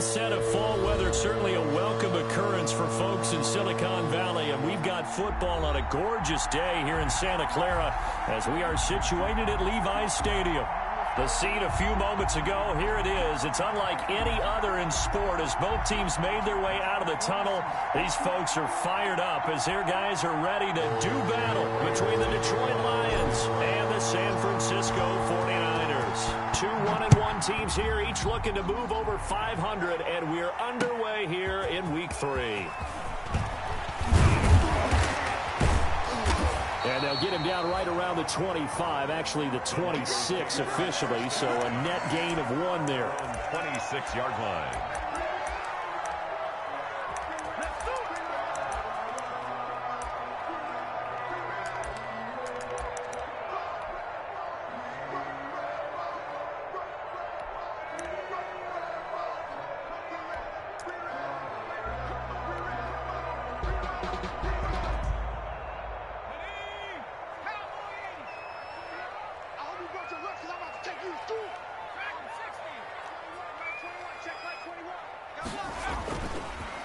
onset of fall weather, certainly a welcome occurrence for folks in Silicon Valley. And we've got football on a gorgeous day here in Santa Clara as we are situated at Levi's Stadium. The scene a few moments ago, here it is. It's unlike any other in sport as both teams made their way out of the tunnel. These folks are fired up as their guys are ready to do battle between the Detroit Lions and the San Francisco 49ers. Two 1-1 teams here, each looking to move over 500, and we're underway here in Week 3. And they'll get him down right around the 25, actually the 26 officially, so a net gain of 1 there. 26-yard line.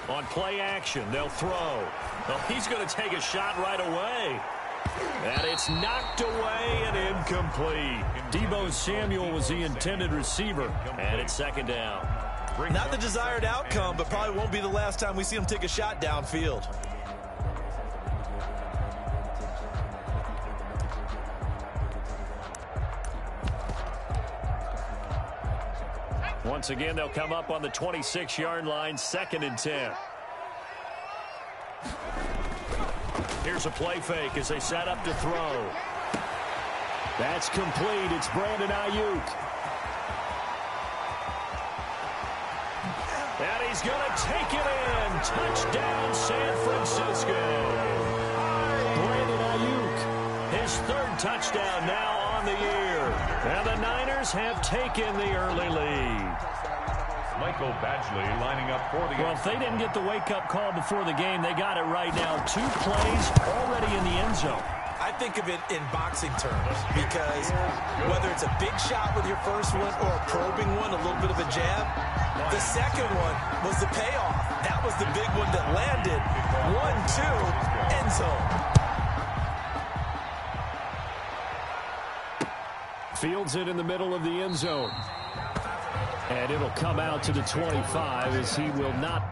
On play action, they'll throw. Well, he's going to take a shot right away. And it's knocked away and incomplete. Deebo Samuel was the intended receiver. And it's second down. Not the desired outcome, but probably won't be the last time we see him take a shot downfield. Once again, they'll come up on the 26-yard line, 2nd and 10. Here's a play fake as they set up to throw. That's complete. It's Brandon Ayuk. And he's going to take it in. Touchdown, San Francisco. Brandon Ayuk, his 3rd touchdown now on the year. And the Niners have taken the early lead. Michael Badgley lining up for the... Well, if they didn't get the wake-up call before the game, they got it right now. 2 plays already in the end zone. I think of it in boxing terms because whether it's a big shot with your first one or a probing one, a little bit of a jab, the second one was the payoff. That was the big one that landed. 1-2, end zone. Fields it in the middle of the end zone. And it'll come out to the 25 as he will not.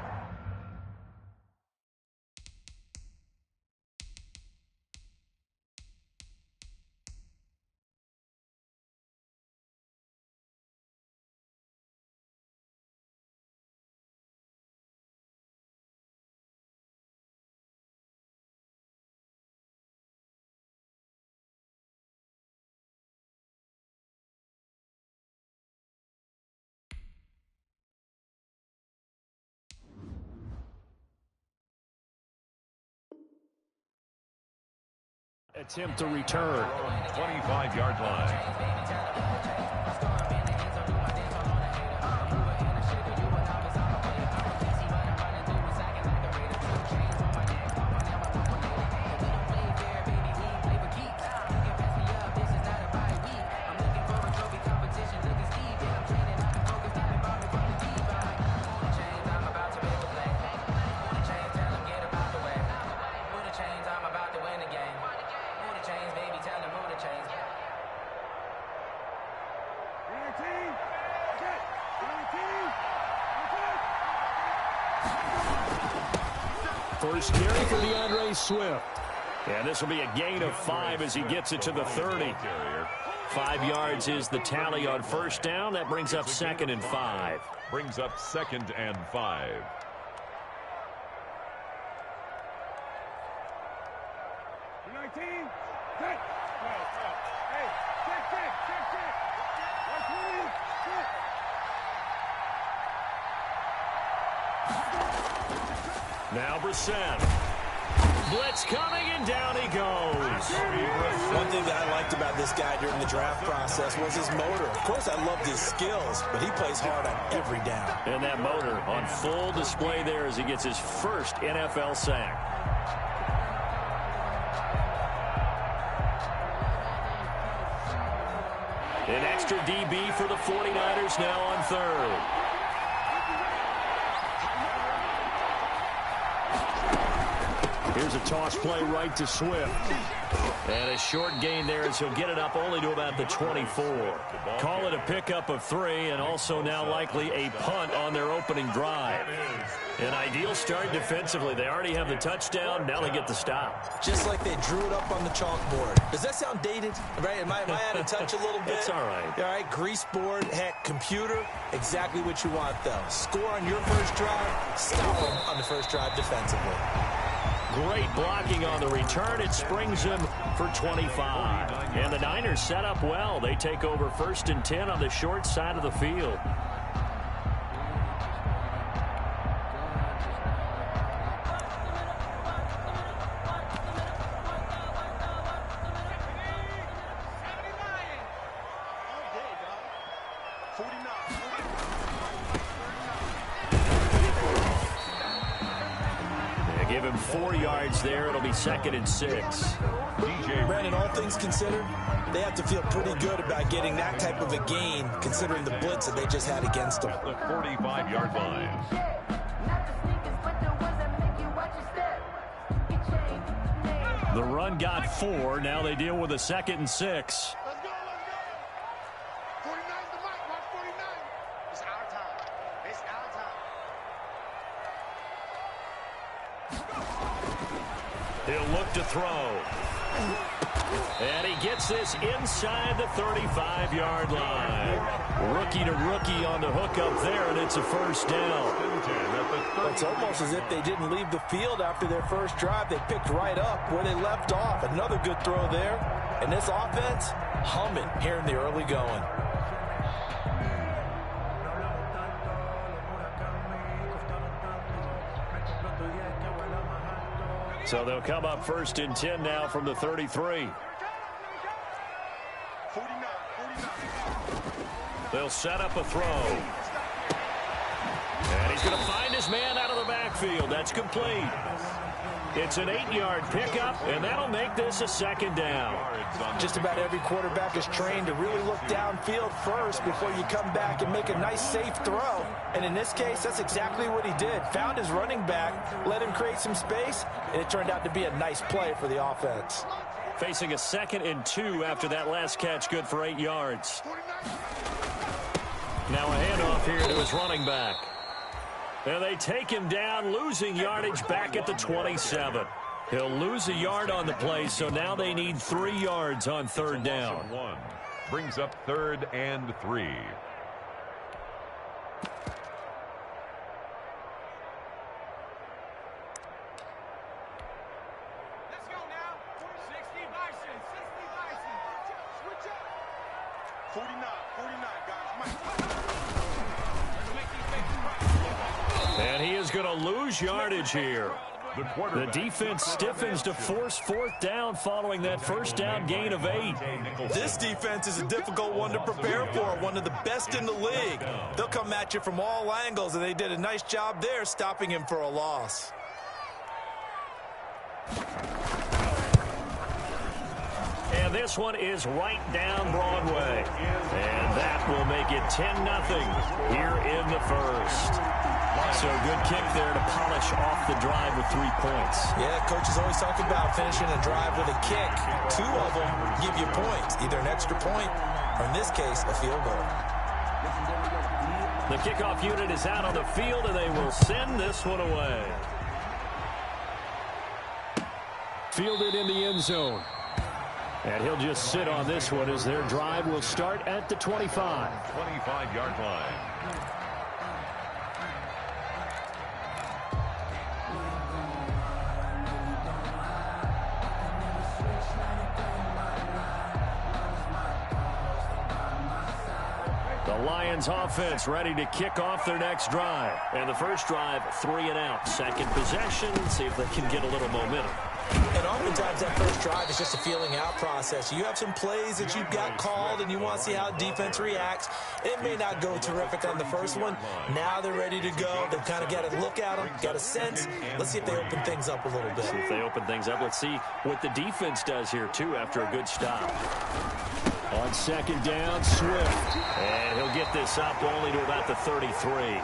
Attempt to return. 25-yard line. First carry for DeAndre Swift. And this will be a gain of 5 as he gets it to the 30. 5 yards is the tally on first down. That brings up 2nd and 5. Brings up 2nd and 5. Now Brissett. Blitz coming, and down he goes. One thing that I liked about this guy during the draft process was his motor. Of course, I loved his skills, but he plays hard on every down. And that motor on full display there as he gets his first NFL sack. An extra DB for the 49ers now on 3rd. Here's a toss play right to Swift. And a short gain there as he'll get it up only to about the 24. Call it a pickup of 3, and also now likely a punt on their opening drive. An ideal start defensively. They already have the touchdown. Now they get the stop. Just like they drew it up on the chalkboard. Does that sound dated? Right? Am I out of touch a little bit? It's all right. All right, grease board, heck, computer, exactly what you want, though. Score on your first drive, stop them on the first drive defensively. Great blocking on the return. It springs him for 25. And the Niners set up well. They take over 1st and 10 on the short side of the field. Give him 4 yards there. It'll be 2nd and 6. Brandon, all things considered, they have to feel pretty good about getting that type of a gain, considering the blitz that they just had against them. The 45-yard line. The run got 4. Now they deal with a 2nd and 6. He'll look to throw. And he gets this inside the 35-yard line. Rookie to rookie on the hook up there, and it's a first down. It's almost as if they didn't leave the field after their first drive. They picked right up where they left off. Another good throw there. And this offense, humming here in the early going. So they'll come up 1st and 10 now from the 33. They'll set up a throw. And he's going to find his man out of the backfield. That's complete. It's an 8-yard pickup, and that'll make this a 2nd down. Just about every quarterback is trained to really look downfield first before you come back and make a nice, safe throw. And in this case, that's exactly what he did. Found his running back, let him create some space, and it turned out to be a nice play for the offense. Facing a 2nd and 2 after that last catch, good for 8 yards. Now a handoff here to his running back. And they take him down, losing yardage back at the 27. He'll lose a yard on the play, so now they need 3 yards on 3rd down. Brings up 3rd and 3. Let's go now. 60 Bison, 60 Bison. Switch up. 49, guys. And he is going to lose yardage here. The defense stiffens to force 4th down following that first down gain of 8. This defense is a difficult one to prepare for, one of the best in the league. They'll come at you from all angles, and they did a nice job there stopping him for a loss. And this one is right down Broadway. And that will make it 10-0 here in the first. So good kick there to polish off the drive with 3 points. Yeah, coaches always talk about finishing a drive with a kick. 2 of them give you points, either an extra point or, in this case, a field goal. The kickoff unit is out on the field, and they will send this one away. Fielded in the end zone. And he'll just sit on this one as their drive will start at the 25. 25-yard line. The Lions offense ready to kick off their next drive. And the first drive, 3 and out. Second possession, see if they can get a little momentum. And oftentimes that first drive is just a feeling out process. You have some plays that you've got called and you want to see how defense reacts. It may not go terrific on the first one. Now they're ready to go. They've kind of got to look at them, got a sense. Let's see if they open things up a little bit. See if they open things up. Let's see what the defense does here, too, after a good stop. On second down, Swift. And he'll get this up only to about the 33.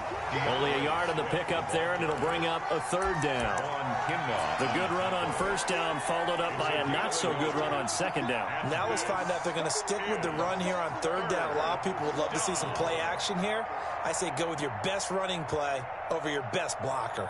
Only a yard on the pickup there, and it'll bring up a third down. The good run on first down followed up by a not-so-good run on second down. Now let's find out if they're going to stick with the run here on third down. A lot of people would love to see some play action here. I say go with your best running play over your best blocker.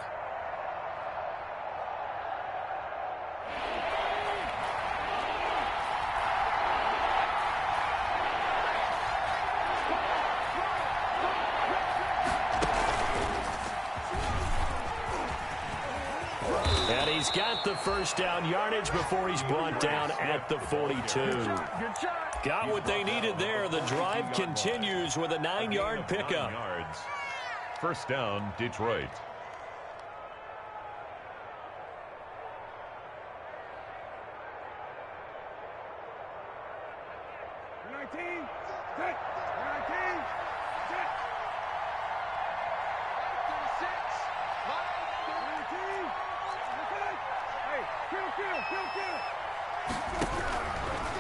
And he's got the first down yardage before he's brought down at the 42. Got what they needed there. The drive continues with a 9-yard pickup. First down, Detroit.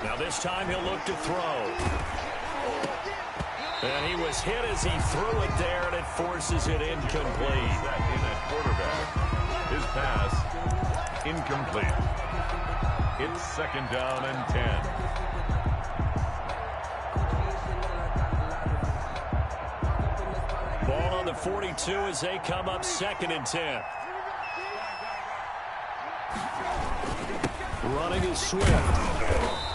Now this time he'll look to throw. And he was hit as he threw it there, and it forces it incomplete. In at quarterback. His pass incomplete. It's second down and 10. Ball on the 42 as they come up second and 10. Running is Swift.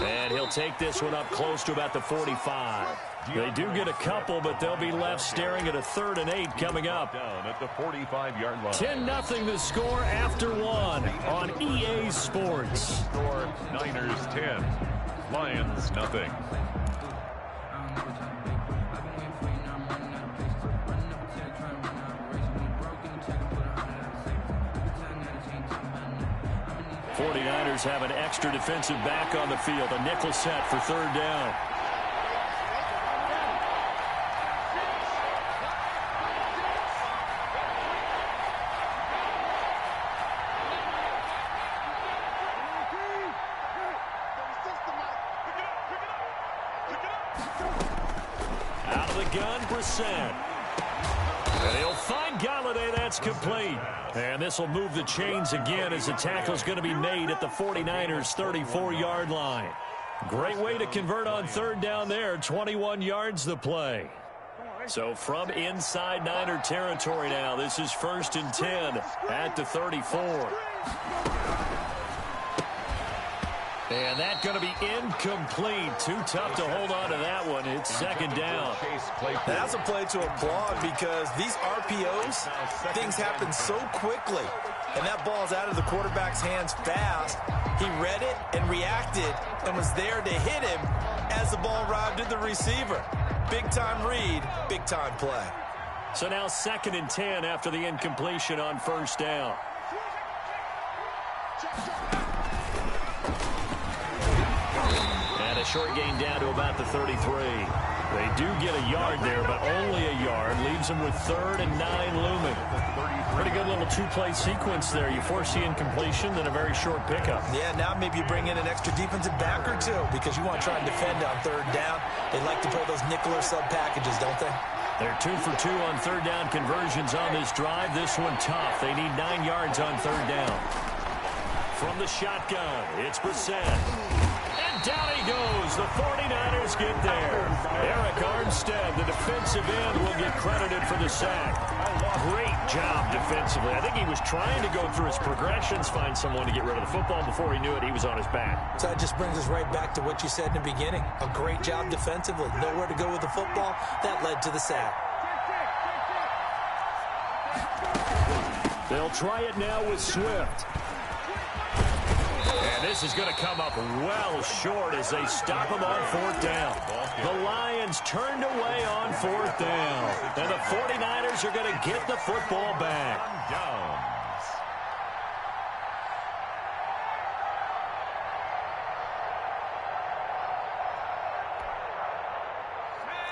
And he'll take this one up close to about the 45. They do get a couple, but they'll be left staring at a 3rd and 8 coming up. Down at the 45-yard line. 10-0 the score after one on EA Sports. Score Niners 10. Lions nothing. '49ers have an extra defensive back on the field. A nickel set for third down. Out of the gun, Brissett. And he'll find Galladay. That's complete. And this will move the chains again as the tackle's going to be made at the 49ers' 34-yard line. Great way to convert on third down there. 21 yards the play. So from inside Niner territory now, this is 1st and 10 at the 34. And that's going to be incomplete. Too tough to hold on to that one. It's second down. That's a play to applaud because these RPOs, things happen so quickly. And that ball's out of the quarterback's hands fast. He read it and reacted and was there to hit him as the ball arrived at the receiver. Big-time read, big-time play. So now 2nd and 10 after the incompletion on first down. And a short gain down to about the 33. They do get a yard there, but only a yard. Leaves them with 3rd and 9 looming. Pretty good little two-play sequence there. You force the incompletion, then a very short pickup. Yeah, now maybe you bring in an extra defensive back or two because you want to try and defend on third down. They like to play those nickel or sub packages, don't they? They're 2 for 2 on third down conversions on this drive. This one tough. They need 9 yards on third down. From the shotgun, it's Brissett. And down he goes. The 49ers get there. Eric Armstead, the defensive end, will get credited for the sack. Great job defensively. I think he was trying to go through his progressions, find someone to get rid of the football. Before he knew it, he was on his back. So that just brings us right back to what you said in the beginning. A great job defensively. Nowhere to go with the football. That led to the sack. They'll try it now with Swift. And this is going to come up well short as they stop him on 4th down. The Lions turned away on 4th down. And the 49ers are going to get the football back.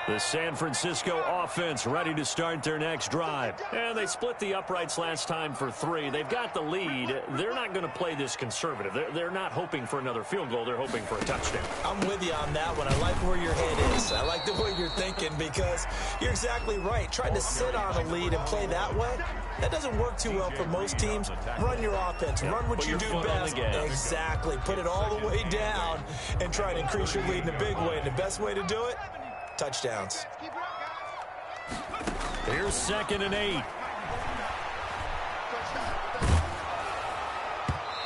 The San Francisco offense ready to start their next drive. And they split the uprights last time for 3. They've got the lead. They're not going to play this conservative. They're not hoping for another field goal. They're hoping for a touchdown. I'm with you on that one. I like where your head is. I like the way you're thinking because you're exactly right. Trying to sit on a lead and play that way, that doesn't work too well for most teams. Run your offense. Run what you do best. Exactly. Put it all the way down and try to increase your lead in a big way. And the best way to do it, touchdowns. Here's 2nd and 8.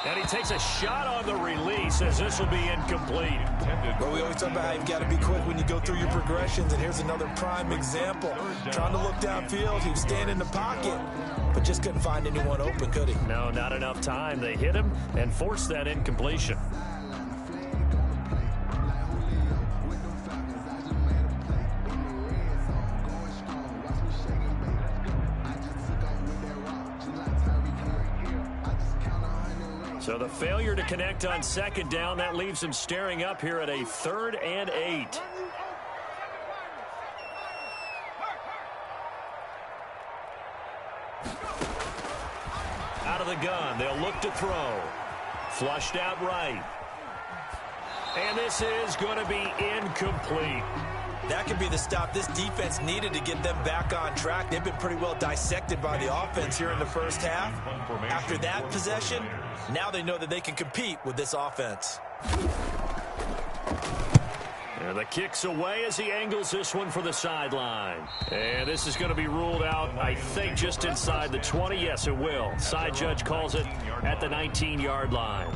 And he takes a shot on the release as this will be incomplete. Well, we always talk about how you've got to be quick when you go through your progressions, and here's another prime example. Trying to look downfield, he was standing in the pocket, but just couldn't find anyone open, could he? No, not enough time. They hit him and forced that incompletion. So the failure to connect on 2nd down, that leaves him staring up here at a 3rd and 8. Out of the gun, they'll look to throw. Flushed out right. And this is going to be incomplete. That could be the stop this defense needed to get them back on track. They've been pretty well dissected by the offense here in the first half. After that possession, now they know that they can compete with this offense. And the kick's away as he angles this one for the sideline. And this is going to be ruled out, I think, just inside the 20. Yes, it will. Side judge calls it at the 19-yard line.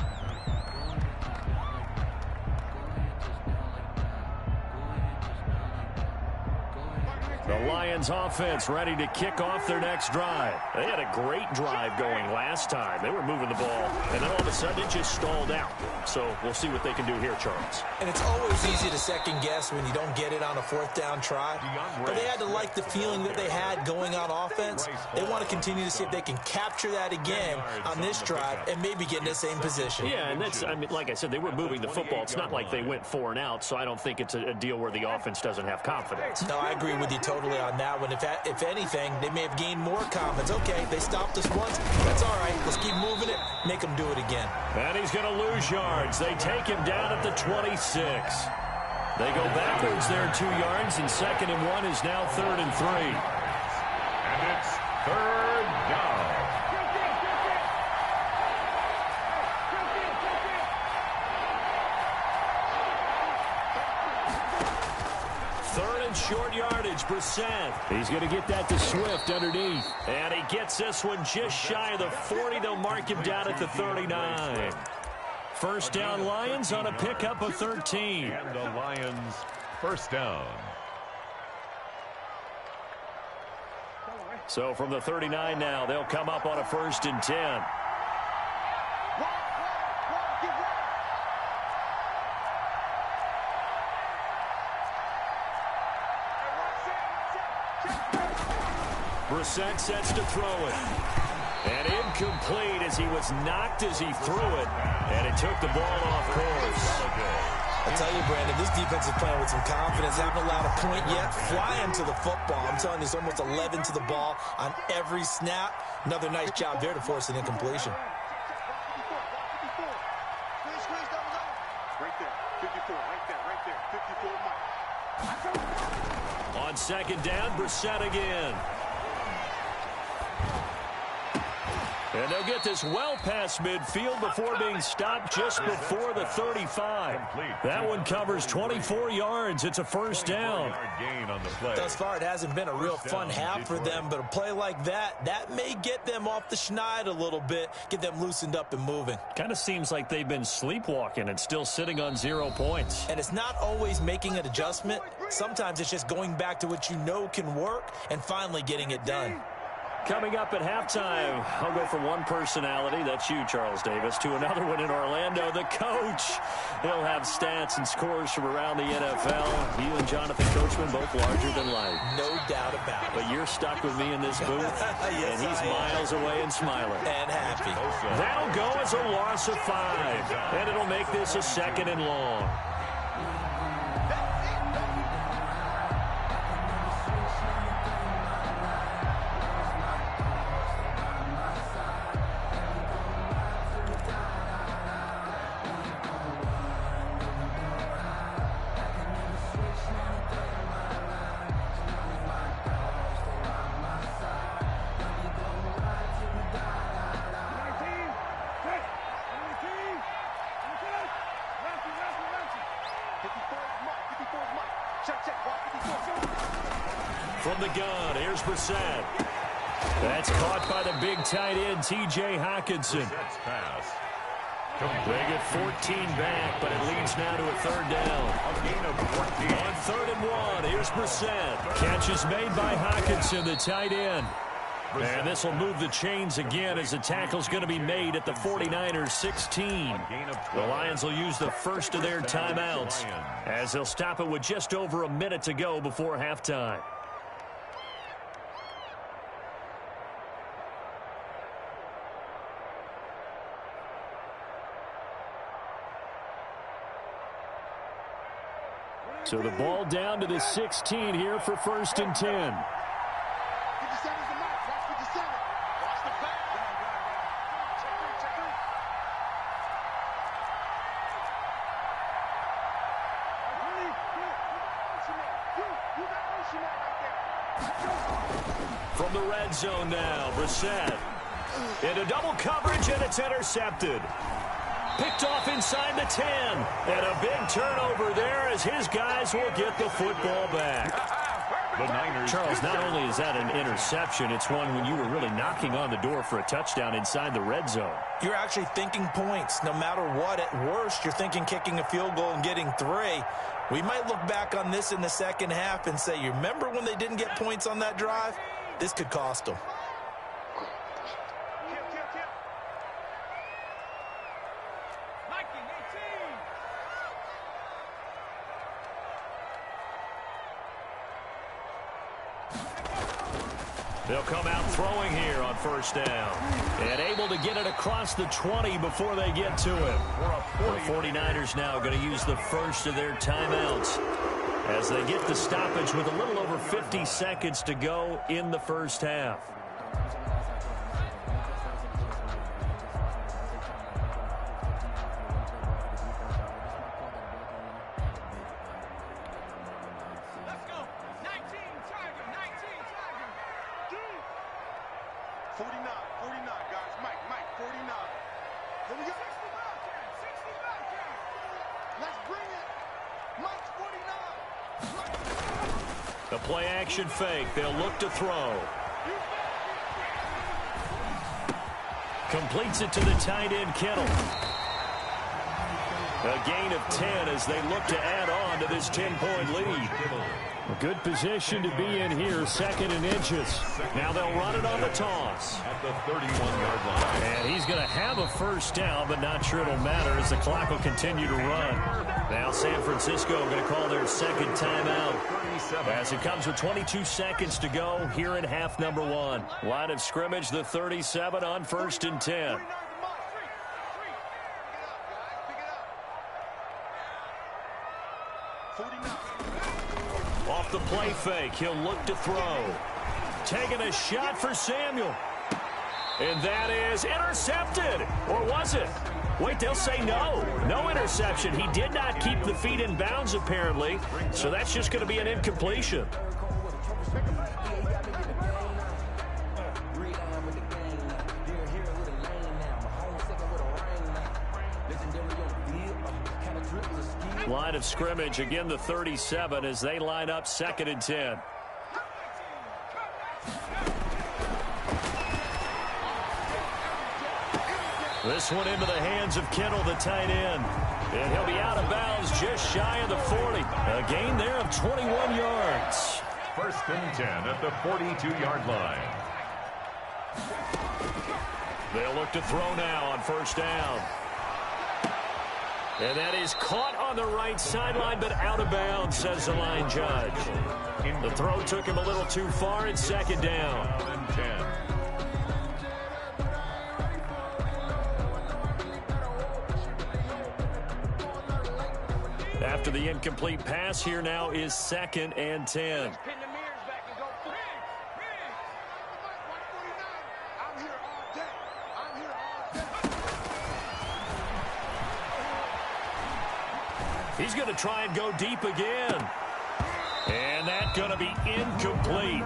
The Lions offense ready to kick off their next drive. They had a great drive going last time. They were moving the ball, and then all of a sudden it just stalled out. So we'll see what they can do here, Charles. And it's always easy to second guess when you don't get it on a 4th down try. But they had to like the feeling that they had going on offense. They want to continue to see if they can capture that again on this drive and maybe get in the same position. Yeah, and that's, I mean, like I said, they were moving the football. It's not like they went 4 and out, so I don't think it's a deal where the offense doesn't have confidence. No, I agree with you totally on that one. If anything, they may have gained more confidence. Okay, they stopped us once. That's all right. Let's keep moving it. Make them do it again. And he's going to lose yards. They take him down at the 26. They go backwards there 2 yards, and 2nd and 1 is now 3rd and 3. And it's 3rd down. Short yardage, Brissett. He's going to get that to Swift underneath. And he gets this one just shy of the 40. They'll mark him down at the 39. First down, Lions on a pickup of 13. And the Lions first down. So from the 39 now, they'll come up on a 1st and 10. Brissett sets to throw it. And incomplete as he was knocked as he threw it. And it took the ball off course. I tell you, Brandon, this defense is playing with some confidence. Haven't allowed a point yet. Flying to the football. I'm telling you, it's almost 11 to the ball on every snap. Another nice job there to force an incompletion. On 2nd down, Brissett again. And they'll get this well past midfield before being stopped just before the 35. That one covers 24 yards. It's a 1st down. Thus far, it hasn't been a real fun half for them, but a play like that may get them off the schneid a little bit, get them loosened up and moving. Kind of seems like they've been sleepwalking and still sitting on 0 points. And it's not always making an adjustment. Sometimes it's just going back to what you know can work and finally getting it done. Coming up at halftime, I'll go from one personality, that's you, Charles Davis, to another one in Orlando, the coach. He'll have stats and scores from around the NFL. You and Jonathan Coachman, both larger than life. No doubt about it. But you're stuck with me in this booth, yes, and he's miles away and smiling. And happy. That'll go as a loss of 5, and it'll make this a 2nd and long. From the gun, here's Brissett. That's caught by the big tight end, T.J. Hockenson. Brissett's pass. They get 14 back, but it leads now to a third down. A gain of 14. On 3rd and 1, here's Brissett. Catch is made by Hockenson, the tight end. And this will move the chains again as the tackle's going to be made at the 49ers 16. The Lions will use the first of their timeouts as they'll stop it with just over a minute to go before halftime. So the ball down to the 16 here for 1st and 10. From the red zone now, Brissett. Into double coverage, and it's intercepted. Picked off inside the 10. And a big turnover there as his guys will get the football back. The Niners. Charles, not only is that an interception, it's one when you were really knocking on the door for a touchdown inside the red zone. You're actually thinking points. No matter what, at worst, you're thinking kicking a field goal and getting 3. We might look back on this in the second half and say, you remember when they didn't get points on that drive? This could cost them. They'll come out throwing here on 1st down. And able to get it across the 20 before they get to him. The 49ers now going to use the first of their timeouts as they get the stoppage with a little over 50 seconds to go in the first half. The play action fake. They'll look to throw. Completes it to the tight end, Kittle. A gain of 10 as they look to add on to this 10-point lead. A good position to be in here, 2nd and inches. Now they'll run it on the toss. At the 31-yard line. And he's going to have a 1st down, but not sure it'll matter as the clock will continue to run. Now San Francisco going to call their 2nd timeout as it comes with 22 seconds to go here in half number 1. Line of scrimmage, the 37 on 1st and 10. Off the play fake, he'll look to throw. Taking a shot for Samuel. And that is intercepted. Or was it? Wait, they'll say no. No interception. He did not keep the feet in bounds, apparently. So that's just going to be an incompletion. Line of scrimmage, again the 37 as they line up 2nd and 10. This one into the hands of Kittle, the tight end. And he'll be out of bounds just shy of the 40. A gain there of 21 yards. 1st and 10 at the 42-yard line. They'll look to throw now on 1st down. And that is caught on the right sideline, but out of bounds, says the line judge. The throw took him a little too far, and 2nd down. And 10. After the incomplete pass, here now is 2nd and 10. He's going to try and go deep again. And that's going to be incomplete.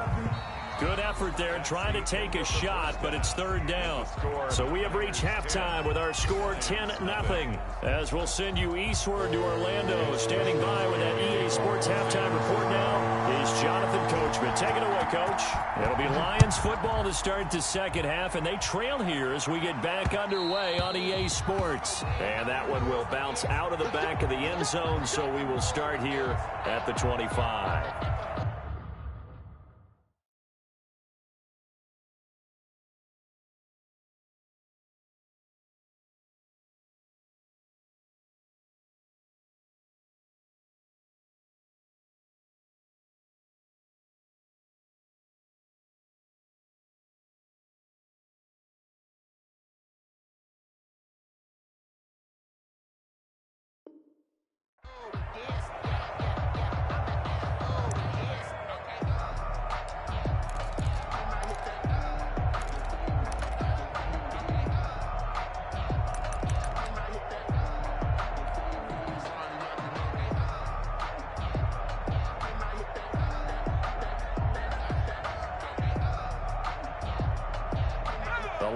Good effort there trying to take a shot, but it's third down. So we have reached halftime with our score 10-0. As we'll send you eastward to Orlando. Standing by with that EA Sports halftime report now is Jonathan Coachman. Take it away, Coach. It'll be Lions football to start the second half, and they trail here as we get back underway on EA Sports. And that one will bounce out of the back of the end zone, so we will start here at the 25.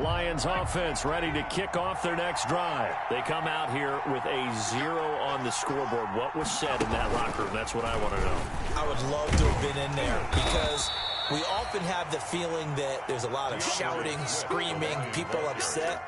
Lions offense ready to kick off their next drive. They come out here with a 0 on the scoreboard. What was said in that locker room? That's what I want to know. I would love to have been in there because we often have the feeling that there's a lot of shouting, screaming, people upset.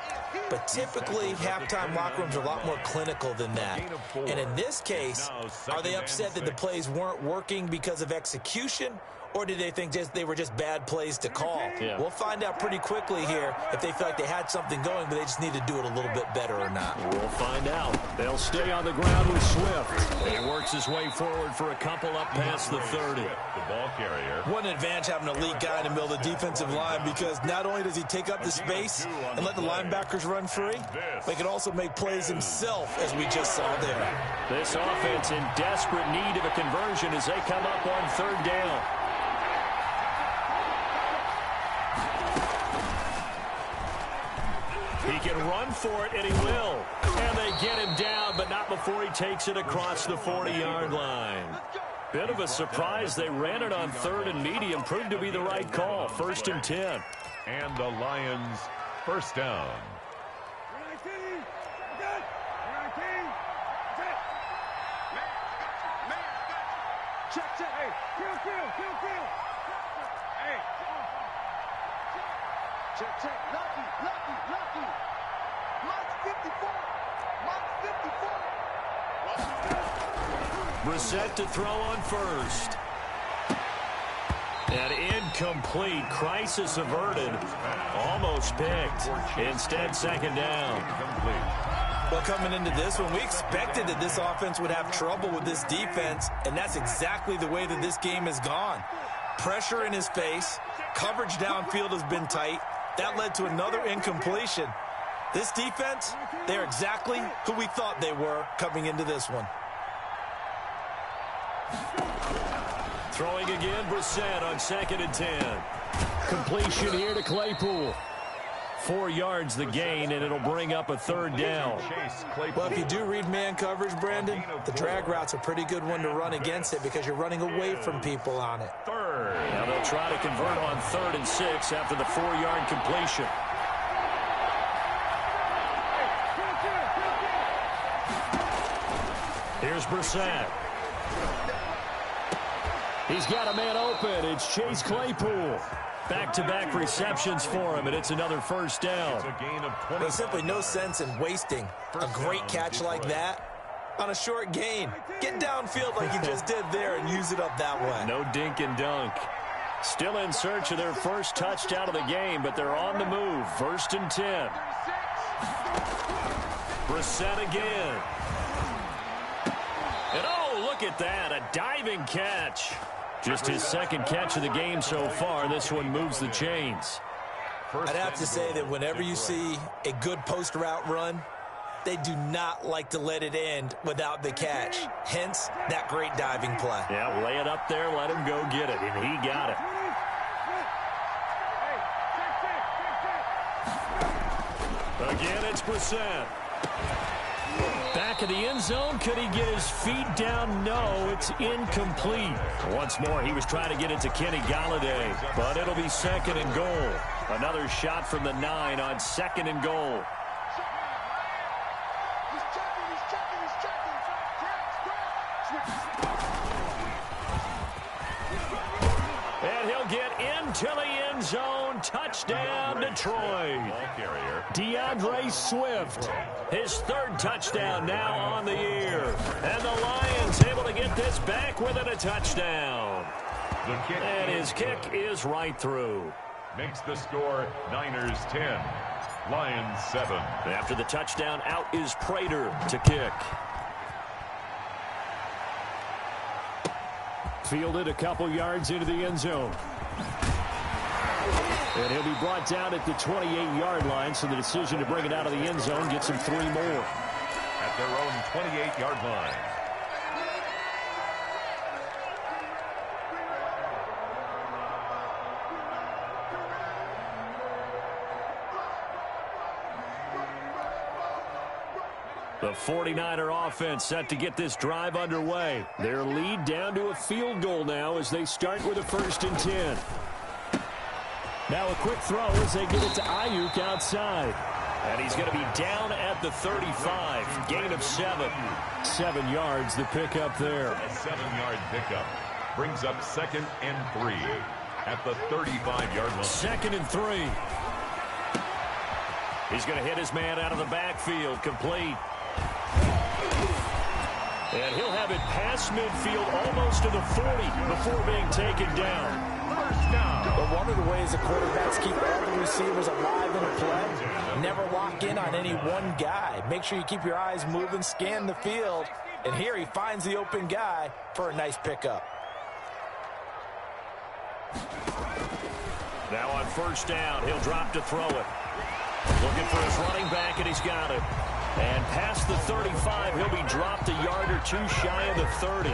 But typically, halftime locker rooms are a lot more clinical than that. And in this case, are they upset that the plays weren't working because of execution? Or did they think they were just bad plays to call? Yeah. We'll find out pretty quickly here if they feel like they had something going, but they just need to do it a little bit better or not. We'll find out. They'll stay on the ground with Swift. He works his way forward for a couple up past the 30. The ball carrier. What an advantage having an elite guy in the middle of the defensive line, because not only does he take up the space and let the linebackers run free, but he can also make plays himself, as we just saw there. This offense in desperate need of a conversion as they come up on third down. He can run for it, and he will. And they get him down, but not before he takes it across the 40-yard line. Bit of a surprise. They ran it on third and medium. Proved to be the right call. 1st and 10. And the Lions first down. Check. Lucky. Mike 54. Brissett to throw on first. And incomplete. Crisis averted. Almost picked. Instead, second down. Well, coming into this one, we expected that this offense would have trouble with this defense, and that's exactly the way that this game has gone. Pressure in his face. Coverage downfield has been tight. That led to another incompletion. This defense, they're exactly who we thought they were coming into this one. Throwing again, Brissett on 2nd and 10. Completion here to Claypool. 4 yards the gain, and it'll bring up a third down. Well, if you do read man coverage, Brandon, the drag route's a pretty good one to run against it because you're running away from people on it. Now they'll try to convert on 3rd and 6 after the 4-yard completion. Here's Brissett. He's got a man open. It's Chase Claypool. Back-to-back receptions for him, and it's another first down. There's simply no sense in wasting a great catch like that on a short gain. Get downfield like you just did there and use it up that way. No dink and dunk. Still in search of their first touchdown of the game, but they're on the move. 1st and 10. Brissett again. And oh, look at that, a diving catch. Just his 2nd catch of the game so far. This one moves the chains. I'd have to say that whenever you see a good post route run, they do not like to let it end without the catch. Hence, that great diving play. Yeah, lay it up there, let him go get it, and he got it. Again, it's Brissett. back of the end zone. Could he get his feet down? No, it's incomplete. Once more, he was trying to get it to Kenny Golladay, but it'll be second and goal. Another shot from the 9 on second and goal. And he'll get into the end zone. Touchdown, Detroit. DeAndre Swift, his 3rd touchdown now on the year. And the Lions able to get this back within a touchdown. And his kick is right through. Makes the score Niners 10, Lions 7. After the touchdown, out is Prater to kick. Fielded a couple yards into the end zone. And he'll be brought down at the 28-yard line, so the decision to bring it out of the end zone gets him 3 more. At their own 28-yard line. The 49er offense set to get this drive underway. Their lead down to a field goal now as they start with a 1st and 10. Now a quick throw as they get it to Ayuk outside. And he's going to be down at the 35. Gain of 7. 7 yards, the pickup there. A 7-yard pickup brings up 2nd and 3 at the 35-yard line. 2nd and 3. He's going to hit his man out of the backfield. Complete. And he'll have it past midfield almost to the 40 before being taken down. First down. But one of the ways the quarterbacks keep all the receivers alive in a play, never lock in on any one guy. Make sure you keep your eyes moving, scan the field, and here he finds the open guy for a nice pickup. Now on 1st down, he'll drop to throw it. Looking for his running back, and he's got it. And past the 35, he'll be dropped a yard or 2 shy of the 30.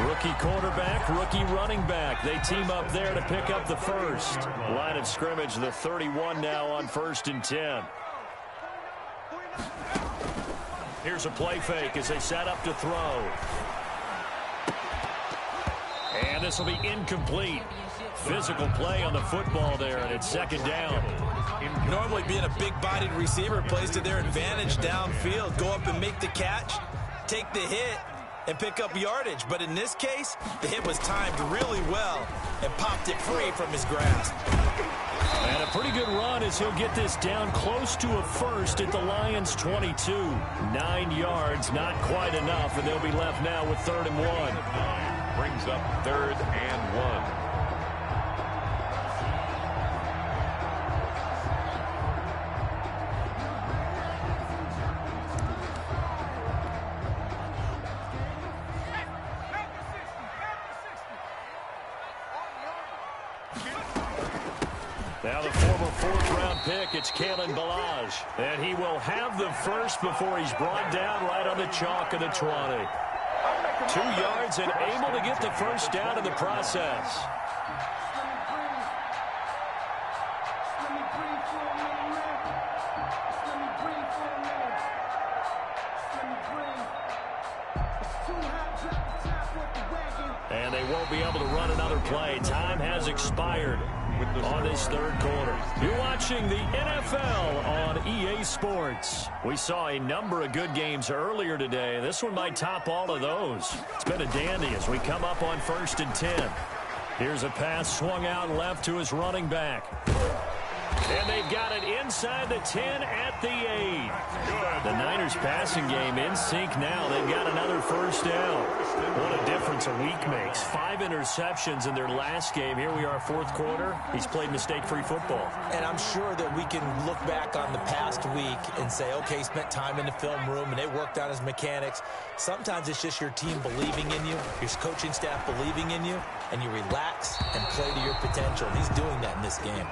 Rookie quarterback, rookie running back. They team up there to pick up the 1st. Line of scrimmage, the 31 now on 1st and 10. Here's a play fake as they set up to throw. And this will be incomplete. Physical play on the football there, and it's 2nd down. Normally being a big-bodied receiver plays to their advantage downfield. Go up and make the catch, take the hit, and pick up yardage. But in this case, the hit was timed really well and popped it free from his grasp. And a pretty good run as he'll get this down close to a 1st at the Lions' 22. 9 yards, not quite enough, and they'll be left now with 3rd and 1. Brings up 3rd and 1. Now the former 4th-round pick, it's Kalen Ballage. And he will have the 1st before he's brought down right on the chalk of the 20. 2 yards and able to get the 1st down in the process. And they won't be able to run another play. Time has expired on this 3rd quarter. You're watching the NFL on EA Sports. We saw a number of good games earlier today. This one might top all of those. It's been a dandy as we come up on 1st and 10. Here's a pass swung out left to his running back. And they've got it inside the 10 at the 8. The Niners passing game in sync now. They've got another 1st down. What a difference a week makes. 5 interceptions in their last game. Here we are, 4th quarter. He's played mistake-free football. And I'm sure that we can look back on the past week and say, okay, he spent time in the film room and they worked on his mechanics. Sometimes it's just your team believing in you, your coaching staff believing in you, and you relax and play to your potential. And he's doing that in this game.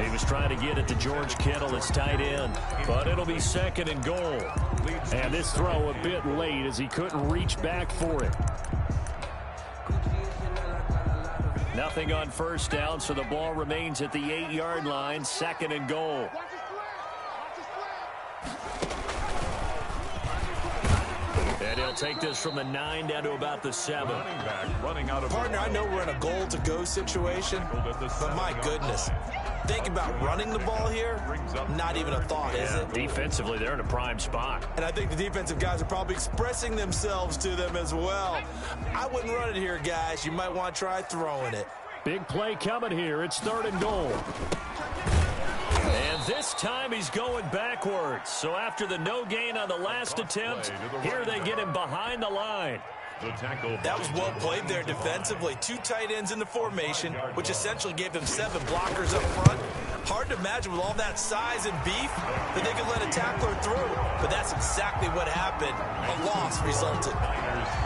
He was trying to get it to George Kittle, his tight end, but it'll be 2nd and goal. And this throw a bit late as he couldn't reach back for it. Nothing on 1st down, so the ball remains at the 8-yard line, 2nd and goal. And he'll take this from the 9 down to about the 7. Running back running out of Partner, I know we're in a goal-to-go situation, but my goodness. Think about running the ball here, not even a thought, is it? Defensively, they're in a prime spot. And I think the defensive guys are probably expressing themselves to them as well. I wouldn't run it here, guys. You might want to try throwing it. Big play coming here. It's 3rd and goal. And this time he's going backwards. So after the no gain on the last attempt, here they get him behind the line. That was well played there defensively. 2 tight ends in the formation, which essentially gave them 7 blockers up front. Hard to imagine with all that size and beef that they could let a tackler through. But that's exactly what happened. A loss resulted.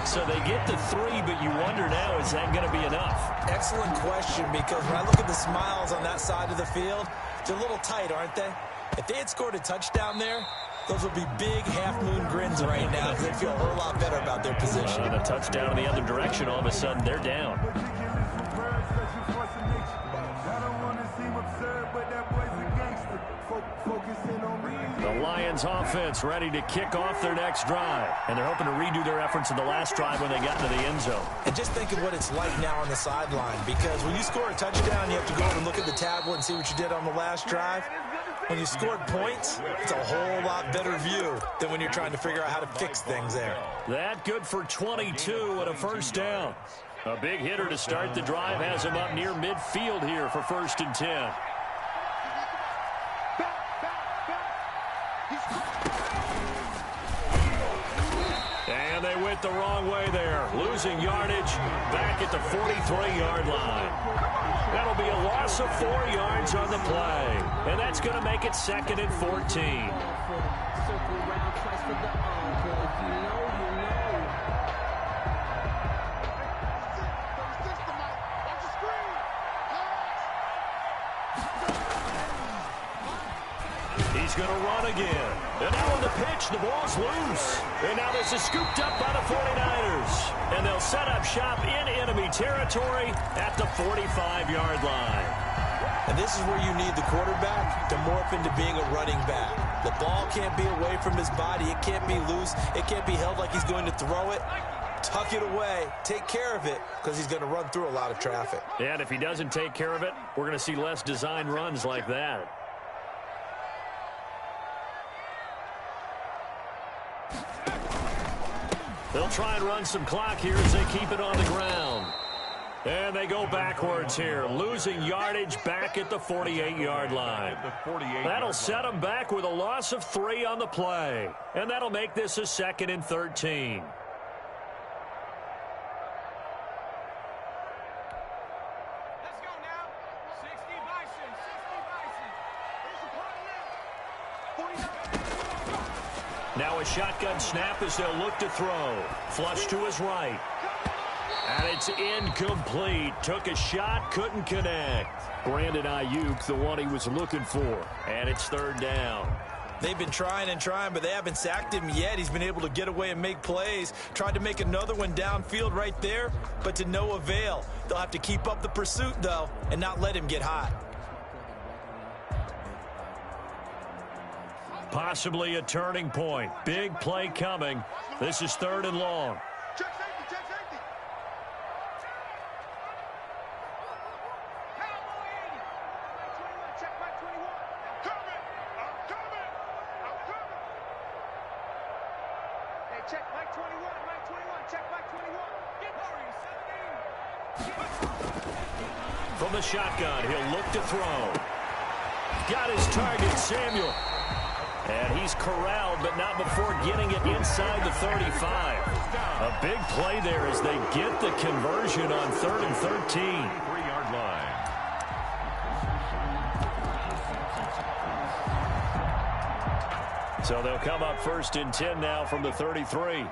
So they get the 3, but you wonder now, is that going to be enough? Excellent question, because when I look at the smiles on that side of the field, they're a little tight, aren't they? If they had scored a touchdown there, those would be big half-moon grins right now because they'd feel a whole lot better about their position. And a touchdown in the other direction, all of a sudden they're down. The Lions offense ready to kick off their next drive. And they're hoping to redo their efforts in the last drive when they got into the end zone. And just think of what it's like now on the sideline, because when you score a touchdown, you have to go over and look at the tablet and see what you did on the last drive. When you scored points, it's a whole lot better view than when you're trying to figure out how to fix things there. That good for 22 and a 1st down. A big hitter to start the drive has him up near midfield here for 1st and 10. And they went the wrong way there, losing yardage back at the 43-yard line. That'll be a loss of 4 yards on the play. And that's going to make it 2nd and 14. He's going to run again. And now on the pitch, the ball's loose. And now this is scooped up by the 49ers. And they'll set up shop in enemy territory at the 45-yard line. And this is where you need the quarterback to morph into being a running back. The ball can't be away from his body. It can't be loose. It can't be held like he's going to throw it. Tuck it away. Take care of it, because he's going to run through a lot of traffic. Yeah, and if he doesn't take care of it, we're going to see less design runs like that. They'll try and run some clock here as they keep it on the ground. And they go backwards here, losing yardage back at the 48-yard line. That'll set them back with a loss of 3 on the play. And that'll make this a 2nd and 13. Let's go now. 60 Bison, 60 Bison. Now a shotgun snap as they'll look to throw. Flush to his right. And it's incomplete. Took a shot, couldn't connect. Brandon Ayuk, the one he was looking for. And it's 3rd down. They've been trying and trying, but they haven't sacked him yet. He's been able to get away and make plays. Tried to make another one downfield right there, but to no avail. They'll have to keep up the pursuit, though, and not let him get hot. Possibly a turning point. Big play coming. This is 3rd and long. Check safety, check safety. Check back 21. I'm coming. I'm coming. Hey, check Mike 21, Mike 21, check back 21. Get hurry, 17. From the shotgun, he'll look to throw. Got his target, Samuel. And he's corralled, but not before getting it inside the 35. A big play there as they get the conversion on 3rd and 13. 3-yard line. So they'll come up 1st and 10 now from the 33.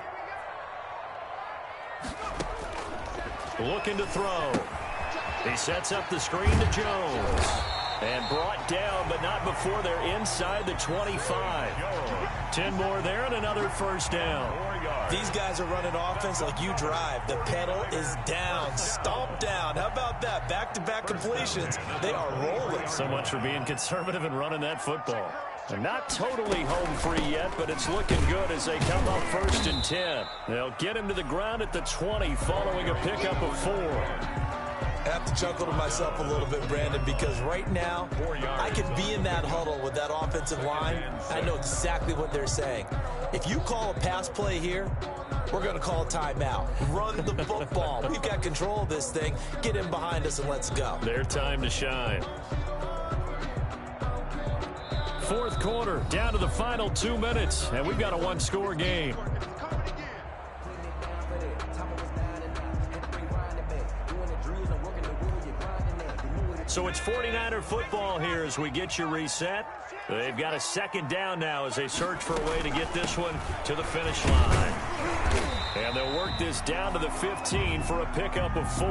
Looking to throw. He sets up the screen to Jones. And brought down, but not before they're inside the 25. 10 more there and another 1st down. These guys are running offense like you drive. The pedal is down, stomped down. How about that? Back-to-back completions. They are rolling. So much for being conservative and running that football. They're not totally home free yet, but it's looking good as they come up 1st and 10. They'll get him to the ground at the 20 following a pickup of 4. I have to chuckle to myself a little bit, Brandon, because right now I could be in that huddle with that offensive line. I know exactly what they're saying. If you call a pass play here, we're going to call a timeout. Run the football. We've got control of this thing. Get in behind us and let's go. Their time to shine. 4th quarter, down to the final 2 minutes, and we've got a one-score game. So it's 49er football here as we get you reset. They've got a 2nd down now as they search for a way to get this one to the finish line. And they'll work this down to the 15 for a pickup of 4.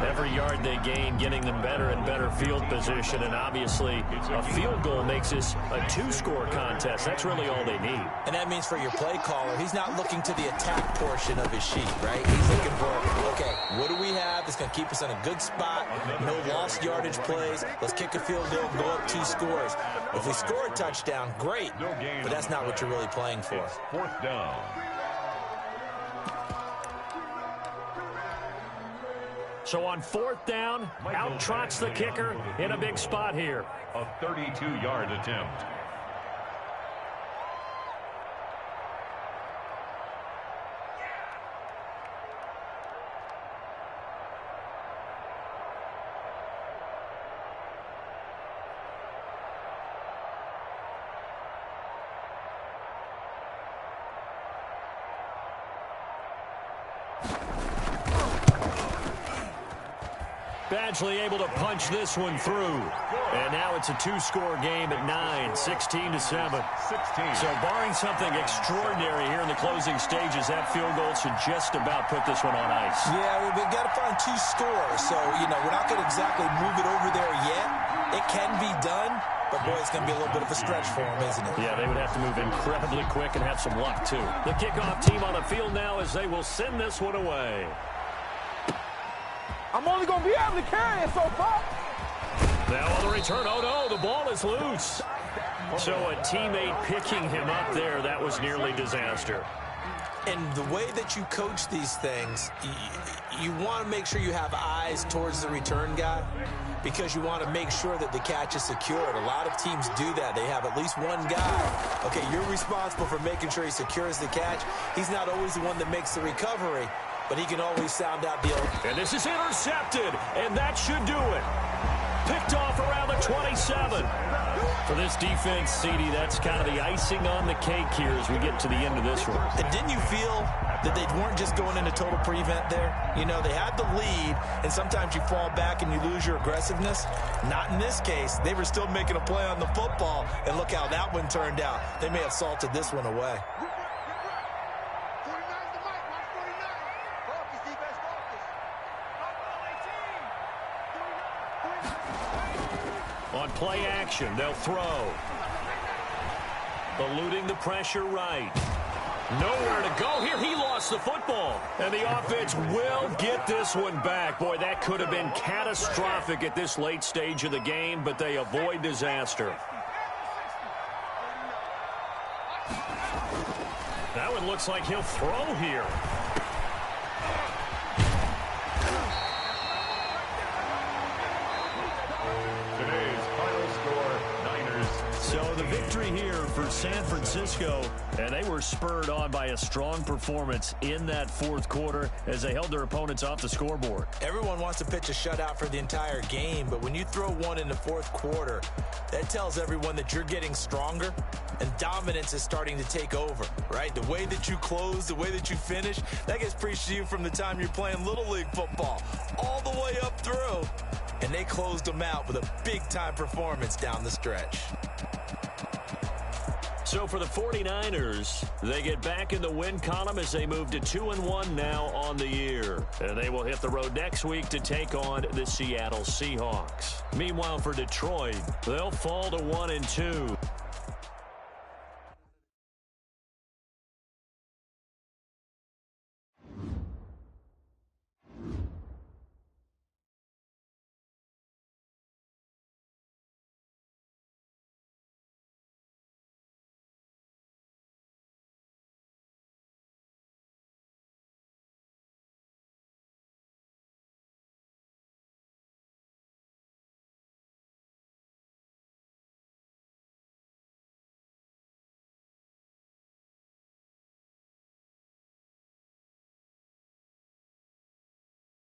Every yard they gain, getting them better and better field position. And obviously, a field goal makes this a 2-score contest. That's really all they need. And that means for your play caller, he's not looking to the attack portion of his sheet, right? He's looking for, okay, what do we have that's going to keep us in a good spot? No lost yardage plays. Let's kick a field goal, go up 2 scores. If we score a touchdown, great. But that's not what you're really playing for. 4th down. So on 4th down, out trots the kicker in a big spot here. A 32-yard attempt. Badgley able to punch this one through. And now it's a 2-score game at 9, 16-7. So barring something extraordinary here in the closing stages, that field goal should just about put this one on ice. Yeah, we've got to find 2 scores. So, we're not going to exactly move it over there yet. It can be done, but boy, it's going to be a little bit of a stretch for them, isn't it? Yeah, they would have to move incredibly quick and have some luck, too. The kickoff team on the field now as they will send this one away. I'm only going to be able to carry it so far. Now on the return, oh no, the ball is loose. So a teammate picking him up there, that was nearly disaster. And the way that you coach these things, you want to make sure you have eyes towards the return guy because you want to make sure that the catch is secured. A lot of teams do that. They have at least one guy. Okay, you're responsible for making sure he secures the catch. He's not always the one that makes the recovery, but he can always sound out the old. And this is intercepted, and that should do it. Picked off around the 27. For this defense, CD, that's kind of the icing on the cake here as we get to the end of this one. And didn't you feel that they weren't just going into total prevent there? They had the lead, and sometimes you fall back and you lose your aggressiveness. Not in this case. They were still making a play on the football, and look how that one turned out. They may have salted this one away. On play action, they'll throw. Eluding the pressure right. Nowhere to go here. He lost the football. And the offense will get this one back. Boy, that could have been catastrophic at this late stage of the game, but they avoid disaster. That one looks like he'll throw here. So the victory here for San Francisco, and they were spurred on by a strong performance in that 4th quarter as they held their opponents off the scoreboard. Everyone wants to pitch a shutout for the entire game, but when you throw one in the 4th quarter, that tells everyone that you're getting stronger and dominance is starting to take over, right? The way that you close, the way that you finish, that gets preached to you from the time you're playing Little League football all the way up through. And they closed them out with a big-time performance down the stretch. So for the 49ers, they get back in the win column as they move to 2-1 now on the year. And they will hit the road next week to take on the Seattle Seahawks. Meanwhile, for Detroit, they'll fall to 1-2.